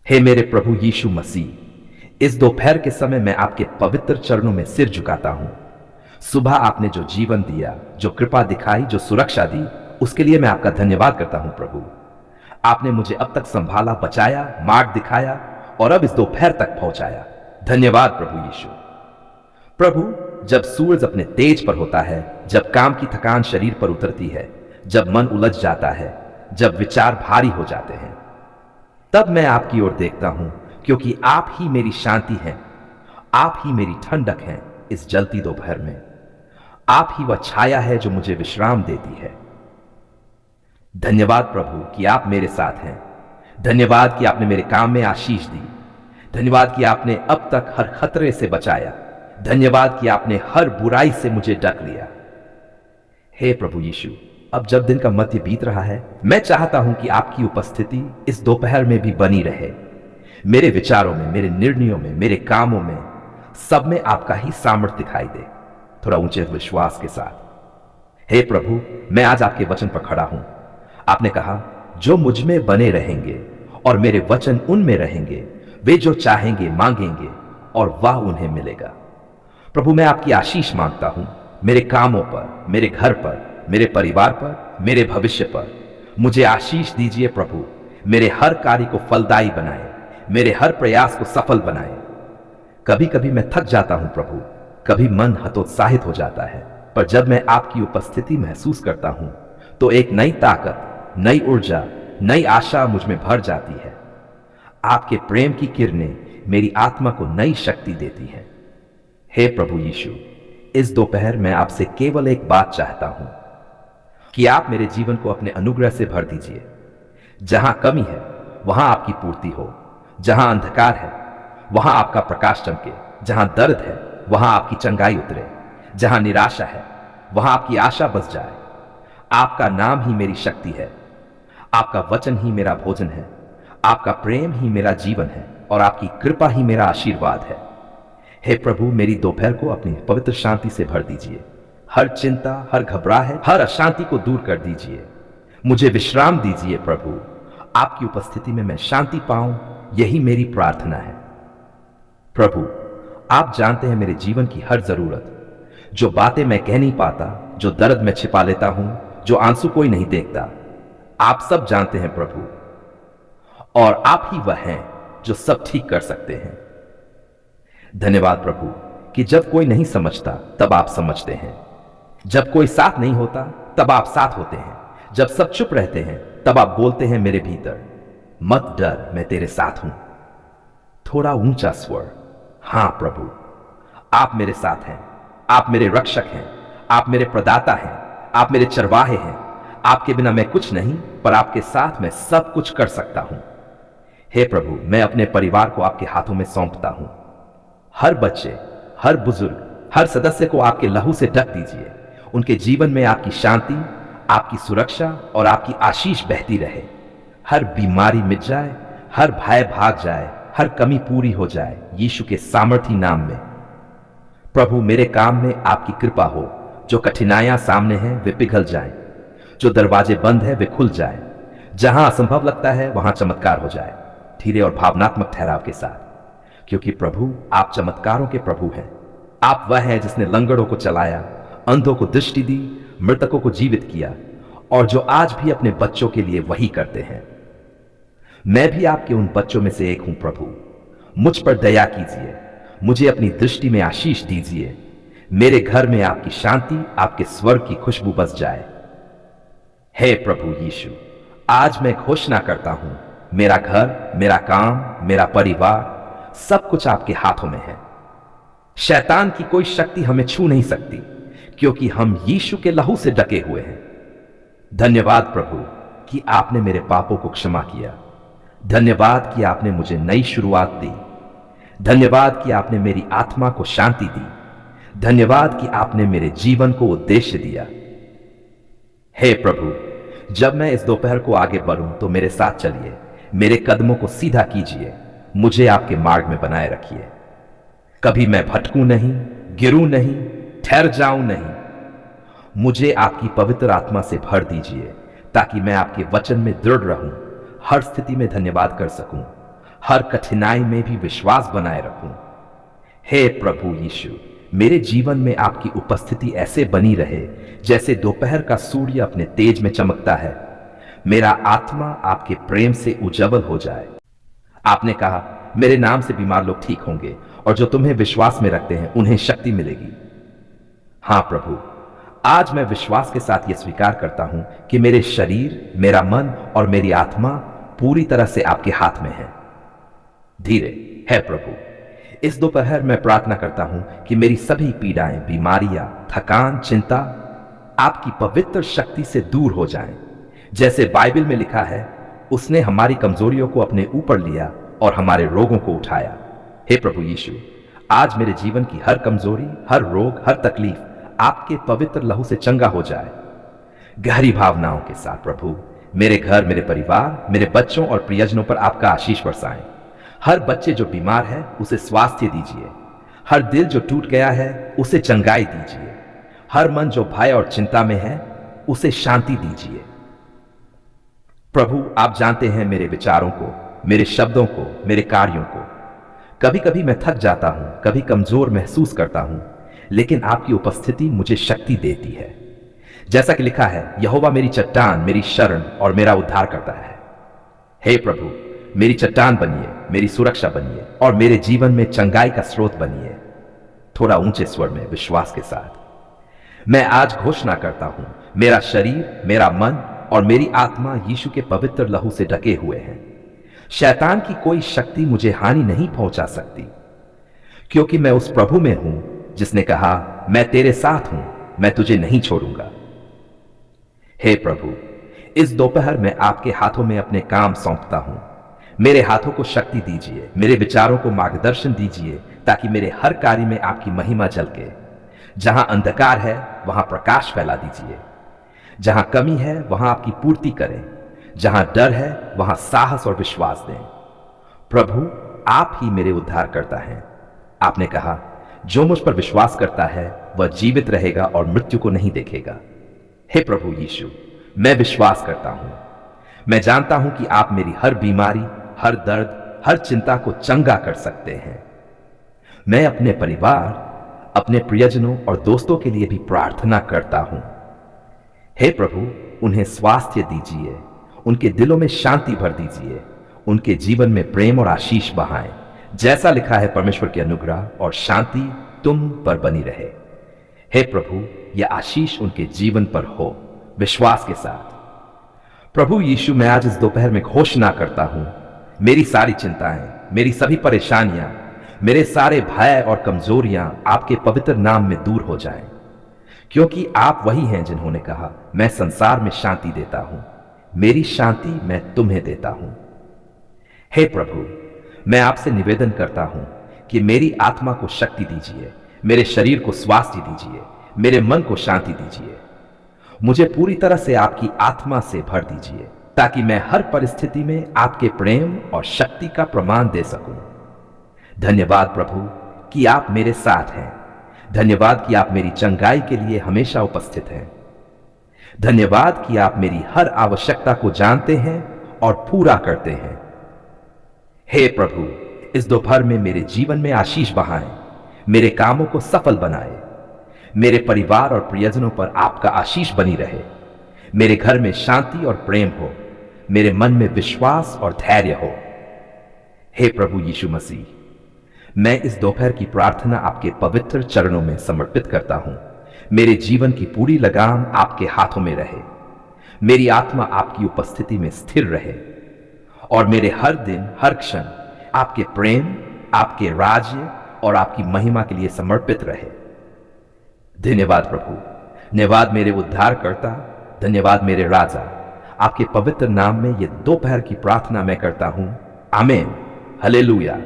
हे मेरे प्रभु यीशु मसीह, इस दोपहर के समय मैं आपके पवित्र चरणों में सिर झुकाता हूं। सुबह आपने जो जीवन दिया, जो कृपा दिखाई, जो सुरक्षा दी, उसके लिए मैं आपका धन्यवाद करता हूं प्रभु। आपने मुझे अब तक संभाला, बचाया, मार्ग दिखाया और अब इस दोपहर तक पहुंचाया। धन्यवाद प्रभु यीशु। प्रभु, जब सूरज अपने तेज पर होता है, जब काम की थकान शरीर पर उतरती है, जब मन उलझ जाता है, जब विचार भारी हो जाते हैं, तब मैं आपकी ओर देखता हूं, क्योंकि आप ही मेरी शांति हैं, आप ही मेरी ठंडक हैं इस जलती दोपहर में। आप ही वह छाया है जो मुझे विश्राम देती है। धन्यवाद प्रभु कि आप मेरे साथ हैं। धन्यवाद कि आपने मेरे काम में आशीष दी। धन्यवाद कि आपने अब तक हर खतरे से बचाया। धन्यवाद कि आपने हर बुराई से मुझे ढक लिया। हे प्रभु यीशु, अब जब दिन का मध्य बीत रहा है, मैं चाहता हूं कि आपकी उपस्थिति इस दोपहर में भी बनी रहे। मेरे विचारों में, मेरे निर्णयों में, मेरे कामों में, सब में आपका ही सामर्थ्य दिखाई दे, थोड़ा ऊंचे विश्वास के साथ। हे प्रभु, मैं आज आपके वचन पर खड़ा हूं। आपने कहा, जो मुझ में बने रहेंगे और मेरे वचन उनमें रहेंगे, वे जो चाहेंगे मांगेंगे और वह उन्हें मिलेगा। प्रभु, मैं आपकी आशीष मांगता हूं मेरे कामों पर, मेरे घर पर, मेरे परिवार पर, मेरे भविष्य पर। मुझे आशीष दीजिए प्रभु। मेरे हर कार्य को फलदायी बनाए, मेरे हर प्रयास को सफल बनाए। कभी कभी मैं थक जाता हूं प्रभु, कभी मन हतोत्साहित हो जाता है, पर जब मैं आपकी उपस्थिति महसूस करता हूं तो एक नई ताकत, नई ऊर्जा, नई आशा मुझ में भर जाती है। आपके प्रेम की किरणें मेरी आत्मा को नई शक्ति देती हैं। हे प्रभु यीशु, इस दोपहर मैं आपसे केवल एक बात चाहता हूं कि आप मेरे जीवन को अपने अनुग्रह से भर दीजिए। जहां कमी है वहां आपकी पूर्ति हो, जहां अंधकार है वहां आपका प्रकाश चमके, जहां दर्द है वहां आपकी चंगाई उतरे, जहां निराशा है वहां आपकी आशा बस जाए। आपका नाम ही मेरी शक्ति है, आपका वचन ही मेरा भोजन है, आपका प्रेम ही मेरा जीवन है और आपकी कृपा ही मेरा आशीर्वाद है। हे प्रभु, मेरी दोपहर को अपनी पवित्र शांति से भर दीजिए। हर चिंता, हर घबराहट, हर अशांति को दूर कर दीजिए। मुझे विश्राम दीजिए प्रभु। आपकी उपस्थिति में मैं शांति पाऊं, यही मेरी प्रार्थना है। प्रभु, आप जानते हैं मेरे जीवन की हर जरूरत, जो बातें मैं कह नहीं पाता, जो दर्द मैं छिपा लेता हूं, जो आंसू कोई नहीं देखता, आप सब जानते हैं प्रभु। और आप ही वह हैं जो सब ठीक कर सकते हैं। धन्यवाद प्रभु कि जब कोई नहीं समझता तब आप समझते हैं, जब कोई साथ नहीं होता तब आप साथ होते हैं, जब सब चुप रहते हैं तब आप बोलते हैं मेरे भीतर, मत डर, मैं तेरे साथ हूं। थोड़ा ऊंचा स्वर, हां प्रभु, आप मेरे साथ हैं, आप मेरे रक्षक हैं, आप मेरे प्रदाता हैं, आप मेरे चरवाहे हैं। आपके बिना मैं कुछ नहीं, पर आपके साथ मैं सब कुछ कर सकता हूं। हे प्रभु, मैं अपने परिवार को आपके हाथों में सौंपता हूं। हर बच्चे, हर बुजुर्ग, हर सदस्य को आपके लहू से ढक दीजिए। उनके जीवन में आपकी शांति, आपकी सुरक्षा और आपकी आशीष बहती रहे। हर बीमारी मिट जाए, हर भय भाग जाए, हर कमी पूरी हो जाए यीशु के सामर्थी नाम में। प्रभु, मेरे काम में आपकी कृपा हो। जो कठिनाइयां सामने हैं वे पिघल जाएं, जो दरवाजे बंद हैं वे खुल जाएं, जहां असंभव लगता है वहां चमत्कार हो जाए, धीरे और भावनात्मक ठहराव के साथ। क्योंकि प्रभु, आप चमत्कारों के प्रभु हैं। आप वह हैं जिसने लंगड़ों को चलाया, अंधों को दृष्टि दी, मृतकों को जीवित किया, और जो आज भी अपने बच्चों के लिए वही करते हैं। मैं भी आपके उन बच्चों में से एक हूं प्रभु। मुझ पर दया कीजिए, मुझे अपनी दृष्टि में आशीष दीजिए। मेरे घर में आपकी शांति, आपके स्वर्ग की खुशबू बस जाए। हे प्रभु यीशु, आज मैं घोषणा करता हूं, मेरा घर, मेरा काम, मेरा परिवार, सब कुछ आपके हाथों में है। शैतान की कोई शक्ति हमें छू नहीं सकती, क्योंकि हम यीशु के लहू से ढके हुए हैं। धन्यवाद प्रभु कि आपने मेरे पापों को क्षमा किया। धन्यवाद कि आपने मुझे नई शुरुआत दी। धन्यवाद कि आपने मेरी आत्मा को शांति दी। धन्यवाद कि आपने मेरे जीवन को उद्देश्य दिया। हे प्रभु, जब मैं इस दोपहर को आगे बढ़ूं तो मेरे साथ चलिए, मेरे कदमों को सीधा कीजिए, मुझे आपके मार्ग में बनाए रखिए। कभी मैं भटकूं नहीं, गिरूं नहीं, ठहर जाऊं नहीं। मुझे आपकी पवित्र आत्मा से भर दीजिए, ताकि मैं आपके वचन में दृढ़ रहूं, हर स्थिति में धन्यवाद कर सकूं, हर कठिनाई में भी विश्वास बनाए रखूं। हे प्रभु यीशु, मेरे जीवन में आपकी उपस्थिति ऐसे बनी रहे जैसे दोपहर का सूर्य अपने तेज में चमकता है। मेरा आत्मा आपके प्रेम से उज्जवल हो जाए। आपने कहा, मेरे नाम से बीमार लोग ठीक होंगे और जो तुम्हें विश्वास में रखते हैं उन्हें शक्ति मिलेगी। हां प्रभु, आज मैं विश्वास के साथ यह स्वीकार करता हूं कि मेरे शरीर, मेरा मन और मेरी आत्मा पूरी तरह से आपके हाथ में है। धीरे है प्रभु, इस दोपहर मैं प्रार्थना करता हूं कि मेरी सभी पीड़ाएं, बीमारियां, थकान, चिंता आपकी पवित्र शक्ति से दूर हो जाएं। जैसे बाइबल में लिखा है, उसने हमारी कमजोरियों को अपने ऊपर लिया और हमारे रोगों को उठाया। हे प्रभु यीशु, आज मेरे जीवन की हर कमजोरी, हर रोग, हर तकलीफ आपके पवित्र लहू से चंगा हो जाए। गहरी भावनाओं के साथ प्रभु, मेरे घर, मेरे परिवार, मेरे बच्चों और प्रियजनों पर आपका आशीष बरसाएं। हर बच्चे जो बीमार है उसे स्वास्थ्य दीजिए। हर दिल जो टूट गया है उसे चंगाई दीजिए। हर मन जो भय और चिंता में है उसे शांति दीजिए। प्रभु, आप जानते हैं मेरे विचारों को, मेरे शब्दों को, मेरे कार्यों को। कभी कभी मैं थक जाता हूं, कभी कमजोर महसूस करता हूं, लेकिन आपकी उपस्थिति मुझे शक्ति देती है। जैसा कि लिखा है, यहोवा मेरी चट्टान, मेरी शरण और मेरा उद्धार करता है। हे प्रभु, मेरी चट्टान बनिए, मेरी सुरक्षा बनिए और मेरे जीवन में चंगाई का स्रोत बनिए। थोड़ा ऊंचे स्वर में विश्वास के साथ मैं आज घोषणा करता हूं, मेरा शरीर, मेरा मन और मेरी आत्मा यीशु के पवित्र लहू से ढके हुए हैं। शैतान की कोई शक्ति मुझे हानि नहीं पहुंचा सकती, क्योंकि मैं उस प्रभु में हूं जिसने कहा, मैं तेरे साथ हूं, मैं तुझे नहीं छोड़ूंगा। हे प्रभु, इस दोपहर मैं आपके हाथों में अपने काम सौंपता हूं। मेरे हाथों को शक्ति दीजिए, मेरे विचारों को मार्गदर्शन दीजिए, ताकि मेरे हर कार्य में आपकी महिमा झलके। जहां अंधकार है वहां प्रकाश फैला दीजिए। जहां कमी है वहां आपकी पूर्ति करें। जहां डर है वहां साहस और विश्वास दें। प्रभु, आप ही मेरे उद्धार करता है। आपने कहा, जो मुझ पर विश्वास करता है वह जीवित रहेगा और मृत्यु को नहीं देखेगा। हे प्रभु यीशु, मैं विश्वास करता हूं। मैं जानता हूं कि आप मेरी हर बीमारी, हर दर्द, हर चिंता को चंगा कर सकते हैं। मैं अपने परिवार, अपने प्रियजनों और दोस्तों के लिए भी प्रार्थना करता हूं। हे प्रभु, उन्हें स्वास्थ्य दीजिए, उनके दिलों में शांति भर दीजिए, उनके जीवन में प्रेम और आशीष बहाएं। जैसा लिखा है, परमेश्वर की अनुग्रह और शांति तुम पर बनी रहे। हे प्रभु, यह आशीष उनके जीवन पर हो। विश्वास के साथ प्रभु यीशु, मैं आज इस दोपहर में घोषणा करता हूं, मेरी सारी चिंताएं, मेरी सभी परेशानियां, मेरे सारे भय और कमजोरियां आपके पवित्र नाम में दूर हो जाएं, क्योंकि आप वही हैं जिन्होंने कहा, मैं संसार में शांति देता हूं, मेरी शांति मैं तुम्हें देता हूं। हे प्रभु, मैं आपसे निवेदन करता हूं कि मेरी आत्मा को शक्ति दीजिए, मेरे शरीर को स्वास्थ्य दीजिए, मेरे मन को शांति दीजिए। मुझे पूरी तरह से आपकी आत्मा से भर दीजिए, ताकि मैं हर परिस्थिति में आपके प्रेम और शक्ति का प्रमाण दे सकूं। धन्यवाद प्रभु कि आप मेरे साथ हैं। धन्यवाद कि आप मेरी चंगाई के लिए हमेशा उपस्थित हैं। धन्यवाद कि आप मेरी हर आवश्यकता को जानते हैं और पूरा करते हैं। हे प्रभु, इस दोपहर में मेरे जीवन में आशीष बहाएं, मेरे कामों को सफल बनाएं, मेरे परिवार और प्रियजनों पर आपका आशीष बनी रहे। मेरे घर में शांति और प्रेम हो, मेरे मन में विश्वास और धैर्य हो। हे प्रभु यीशु मसीह, मैं इस दोपहर की प्रार्थना आपके पवित्र चरणों में समर्पित करता हूं। मेरे जीवन की पूरी लगाम आपके हाथों में रहे। मेरी आत्मा आपकी उपस्थिति में स्थिर रहे और मेरे हर दिन, हर क्षण आपके प्रेम, आपके राज्य और आपकी महिमा के लिए समर्पित रहे। धन्यवाद प्रभु, धन्यवाद मेरे उद्धारकर्ता, धन्यवाद मेरे राजा। आपके पवित्र नाम में यह दोपहर की प्रार्थना मैं करता हूं। आमीन। हालेलुया।